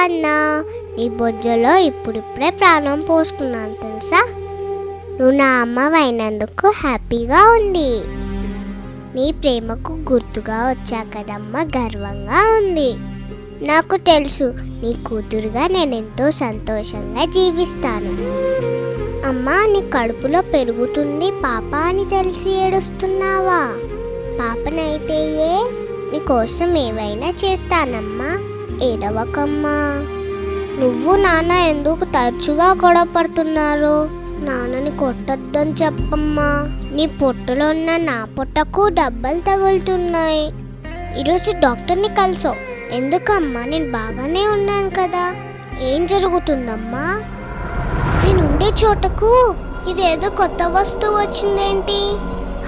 అన్నా, నీ బొజ్జలో ఇప్పుడిప్పుడే ప్రాణం పోసుకున్నాను తెలుసా. నువ్వు నా అమ్మవైనందుకు హ్యాపీగా ఉంది. నీ ప్రేమకు గుర్తుగా వచ్చా కదమ్మా, గర్వంగా ఉంది. నాకు తెలుసు నీ కూతురుగా నేను ఎంతో సంతోషంగా జీవిస్తాను. అమ్మా, నీ కడుపులో పెరుగుతుంది పాప అని తెలిసి ఏడుస్తున్నావా? పాపనైతే నీకోసం ఏవైనా చేస్తానమ్మా, ఏడవకమ్మా. నువ్వు నాన్న ఎందుకు తరచుగా గొడవ పడుతున్నారు? నాన్నని కొట్టొద్దని చెప్పమ్మా. నీ పొట్టలో ఉన్న నా పొట్టకు దెబ్బలు తగులుతున్నాయి. ఈరోజు డాక్టర్ని కలిసావు ఎందుకమ్మా? నేను బాగానే ఉన్నాను కదా. ఏం జరుగుతుందమ్మా? నేనుండే చోటకు ఇదేదో కొత్త వస్తువు వచ్చిందేంటి?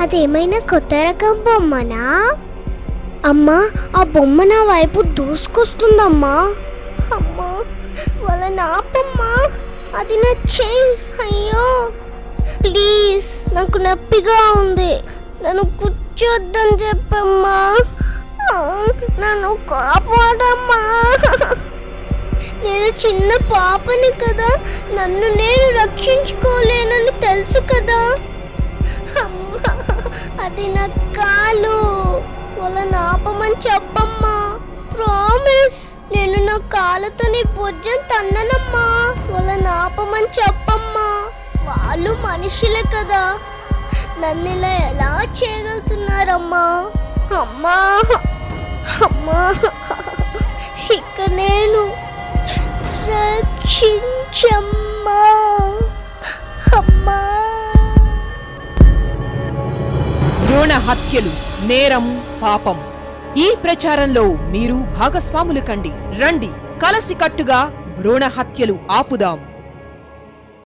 అదేమైనా కొత్త రకం బొమ్మనా? అమ్మా, ఆ బొమ్మ నా వైపు దూసుకొస్తుందమ్మా. అమ్మా, వాళ్ళ నాపమ్మా, అది నా చెయ్యి. అయ్యో ప్లీజ్, నాకు నొప్పిగా ఉంది. నన్ను కూర్చోద్దని చెప్పమ్మా. నన్ను కాపాడమ్మా. నేను చిన్న పాపని కదా, నన్ను నేను రక్షించుకోలేనని తెలుసు కదా. అమ్మా, అది నా కాలు. వాళ్ళని ఆపమని చెప్పమ్మా. ప్రామిస్, నేను నా కాళ్ళతో నీ భుజం తన్ననమ్మా. వాళ్ళని ఆపమని చెప్పమ్మా. వాళ్ళు మనుషులే కదా, నన్ను ఇలా ఎలా చేయగలుగుతున్నారమ్మా? అమ్మా అమ్మా, ఇక నేను రక్షించమ్మా. అమ్మా. భ్రూణ హత్యలు నేరం, పాపం. ఈ ప్రచారంలో మీరు భాగస్వాములు కండి. రండి, కలసికట్టుగా భ్రూణ హత్యలు ఆపుదాం.